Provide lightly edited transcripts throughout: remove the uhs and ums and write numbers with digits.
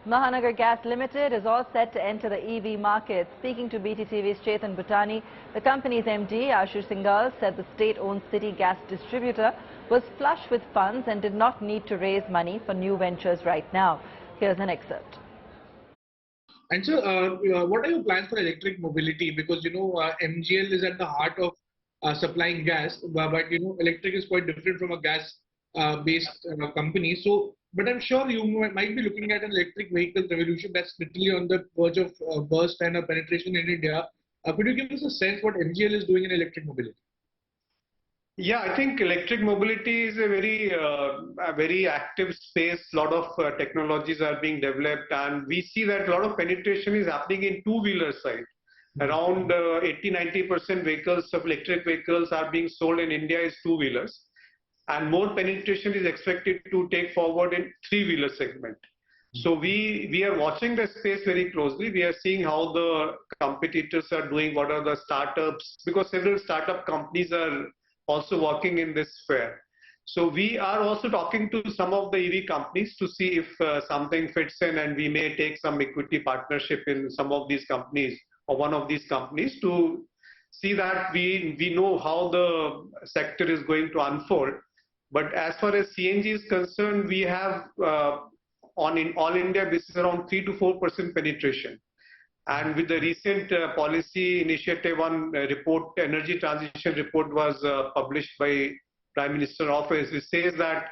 Mahanagar Gas Ltd is all set to enter the EV market. Speaking to BTTV's Chetan Bhutani, the company's MD, Anuj Shinghal, said the state-owned city gas distributor was flush with funds and did not need to raise money for new ventures right now. Here's an excerpt. And so, what are your plans for electric mobility? Because, MGL is at the heart of supplying gas, but, electric is quite different from a gas-based company. So, but I'm sure you might be looking at an electric vehicle revolution that's literally on the verge of burst and a penetration in India. Could you give us a sense what MGL is doing in electric mobility? Yeah, I think electric mobility is a very active space. A lot of technologies are being developed, and we see that a lot of penetration is happening in two-wheeler side. Around 80–90% vehicles of electric vehicles are being sold in India is two-wheelers, and more penetration is expected to take forward in three-wheeler segment. So we are watching the space very closely. We are seeing how the competitors are doing, what are the startups, because several startup companies are also working in this sphere. So we are also talking to some of the EV companies to see if something fits in, and we may take some equity partnership in some of these companies or one of these companies to see that we know how the sector is going to unfold. But as far as CNG is concerned, we have on all India basis around 3 to 4% penetration. And with the recent policy initiative one report, energy transition report was published by Prime Minister Office, which says that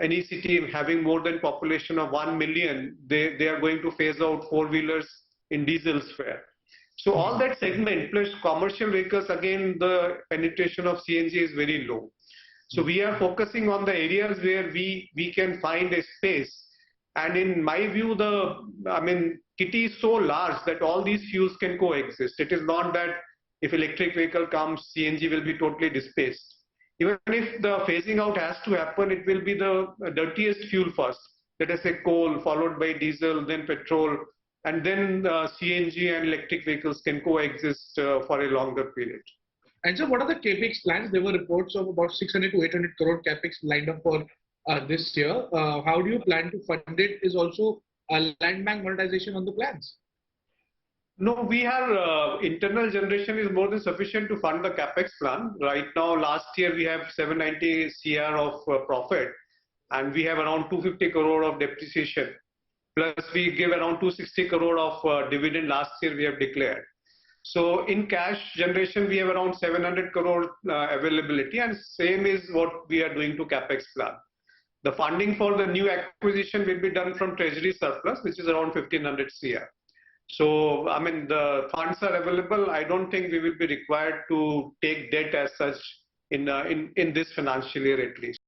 any city having more than population of 1 million, they are going to phase out four-wheelers in diesel sphere. So all that segment plus commercial vehicles, again, the penetration of CNG is very low. So we are focusing on the areas where we can find a space. And in my view, kitty is so large that all these fuels can coexist. It is not that if electric vehicle comes, CNG will be totally displaced. Even if the phasing out has to happen, it will be the dirtiest fuel first. Let us say coal, followed by diesel, then petrol, and then CNG and electric vehicles can coexist for a longer period. And so what are the capex plans? There were reports of about 600 to 800 crore capex lined up for this year. How do you plan to fund it? Is also land bank monetization on the plans? No, we have internal generation is more than sufficient to fund the capex plan. Right now, last year we have 790 CR of profit, and we have around 250 crore of depreciation. Plus we give around 260 crore of dividend last year we have declared. So in cash generation, we have around 700 crore availability, and same is what we are doing to capex plan. The funding for the new acquisition will be done from treasury surplus, which is around 1500 CR. So, the funds are available. I don't think we will be required to take debt as such in this financial year at least.